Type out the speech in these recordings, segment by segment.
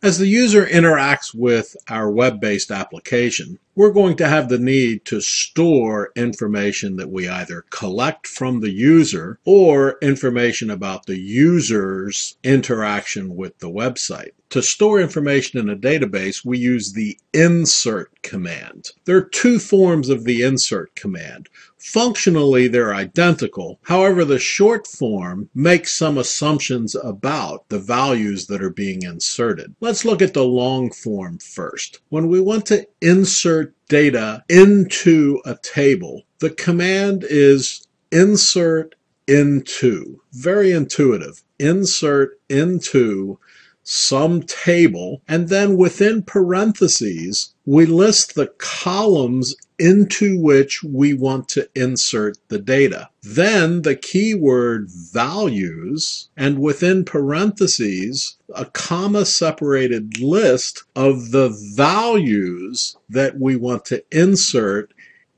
As the user interacts with our web-based application, we're going to have the need to store information that we either collect from the user or information about the user's interaction with the website. To store information in a database, we use the insert command. There are two forms of the insert command. Functionally, they're identical. However, the short form makes some assumptions about the values that are being inserted. Let's look at the long form first. When we want to insert data into a table, the command is insert into. Very intuitive. Insert into some table, and then within parentheses, we list the columns into which we want to insert the data. Then the keyword values, and within parentheses, a comma-separated list of the values that we want to insert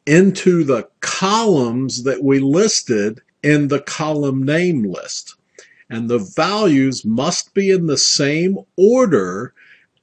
into the columns that we listed in the column name list. And the values must be in the same order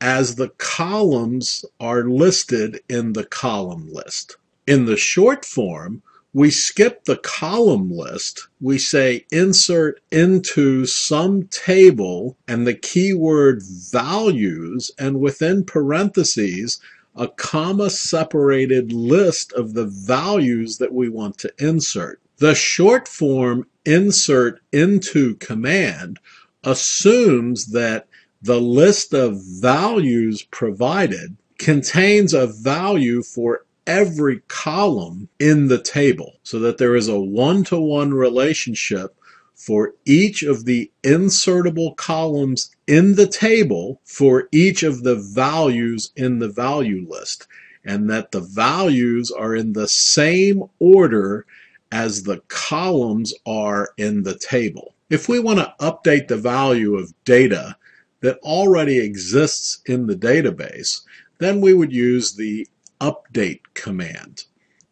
as the columns are listed in the column list. In the short form, we skip the column list. We say insert into some table and the keyword values, and within parentheses, a comma-separated list of the values that we want to insert. The short form insert into command assumes that the list of values provided contains a value for every column in the table, so that there is a one-to-one relationship for each of the insertable columns in the table for each of the values in the value list, and that the values are in the same order as the columns are in the table. If we want to update the value of data that already exists in the database, then we would use the update command.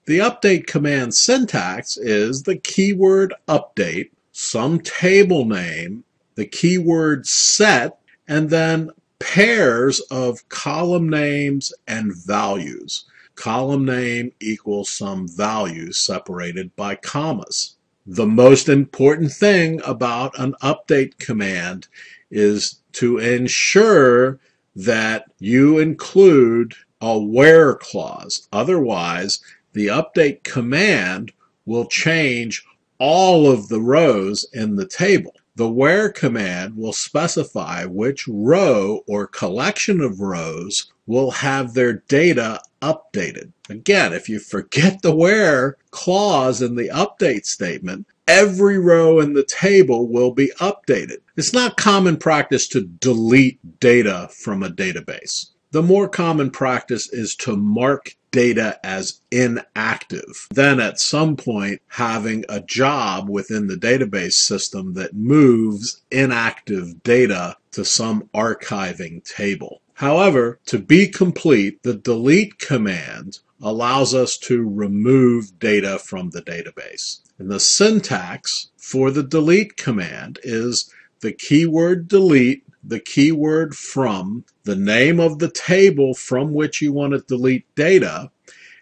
The update command syntax is the keyword update, some table name, the keyword set, and then pairs of column names and values. Column name equals some values separated by commas. The most important thing about an update command is to ensure that you include a where clause. Otherwise, the update command will change all of the rows in the table. The where command will specify which row or collection of rows will have their data updated. Again, if you forget the where clause in the update statement, every row in the table will be updated. It's not common practice to delete data from a database. The more common practice is to mark data as inactive. Then at some point having a job within the database system that moves inactive data to some archiving table. However, to be complete, the delete command allows us to remove data from the database. And the syntax for the delete command is the keyword delete, the keyword from, the name of the table from which you want to delete data,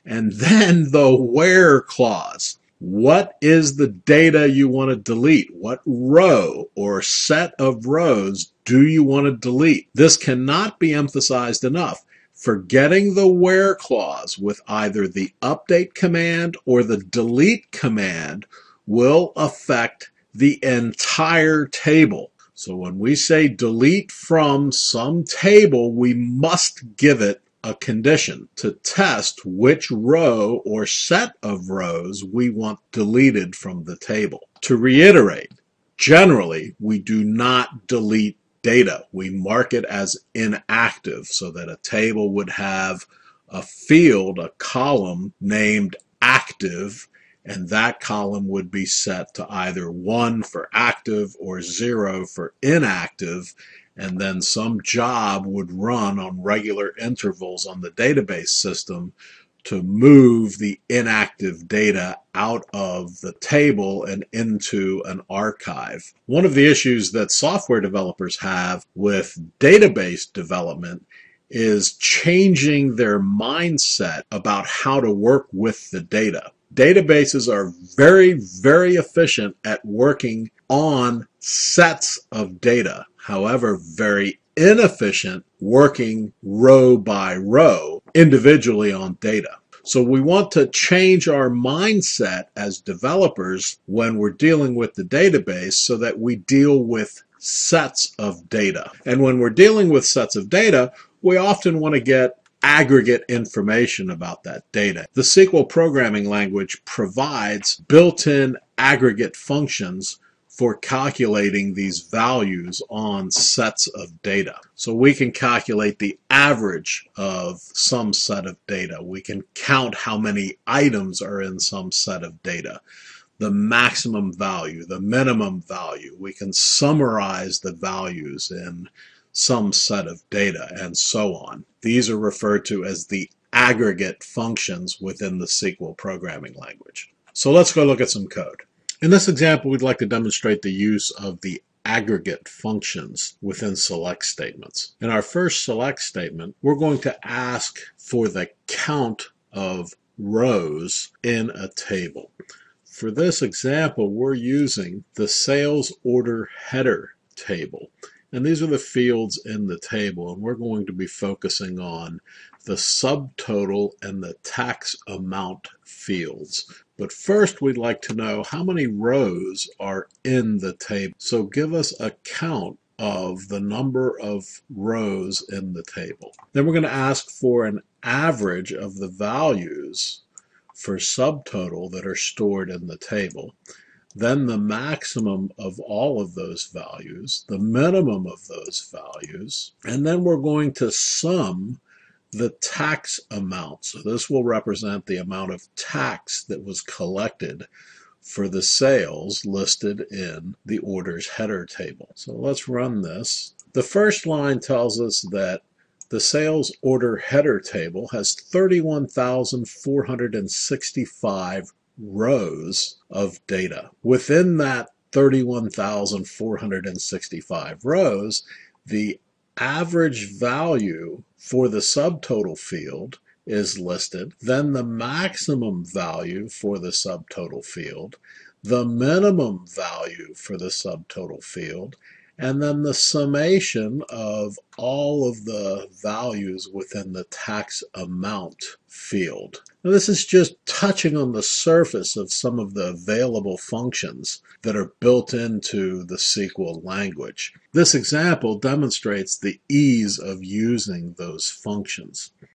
and then the where clause. What is the data you want to delete? What row or set of rows do you want to delete? This cannot be emphasized enough. Forgetting the where clause with either the update command or the delete command will affect the entire table. So when we say delete from some table, we must give it a condition to test which row or set of rows we want deleted from the table. To reiterate, generally, we do not delete data. We mark it as inactive so that a table would have a field, a column named active, and that column would be set to either 1 for active or 0 for inactive, and then some job would run on regular intervals on the database system to move the inactive data out of the table and into an archive. One of the issues that software developers have with database development is changing their mindset about how to work with the data. Databases are very, very efficient at working on sets of data. However, very inefficient working row by row individually on data. So we want to change our mindset as developers when we're dealing with the database so that we deal with sets of data. And when we're dealing with sets of data, we often want to get aggregate information about that data. The SQL programming language provides built-in aggregate functions for calculating these values on sets of data. So we can calculate the average of some set of data. We can count how many items are in some set of data, the maximum value, the minimum value. We can summarize the values in some set of data, and so on. These are referred to as the aggregate functions within the SQL programming language. So let's go look at some code. In this example, we'd like to demonstrate the use of the aggregate functions within select statements. In our first select statement, we're going to ask for the count of rows in a table. For this example, we're using the sales order header table. And these are the fields in the table, and we're going to be focusing on the subtotal and the tax amount fields. But first, we'd like to know how many rows are in the table. So give us a count of the number of rows in the table. Then we're going to ask for an average of the values for subtotal that are stored in the table. Then the maximum of all of those values, the minimum of those values, and then we're going to sum the tax amount. So this will represent the amount of tax that was collected for the sales listed in the orders header table. So let's run this. The first line tells us that the sales order header table has 31,465 rows of data. Within that 31,465 rows, the average value for the subtotal field is listed, then the maximum value for the subtotal field, the minimum value for the subtotal field, and then the summation of all of the values within the tax amount field. Now, this is just touching on the surface of some of the available functions that are built into the SQL language. This example demonstrates the ease of using those functions.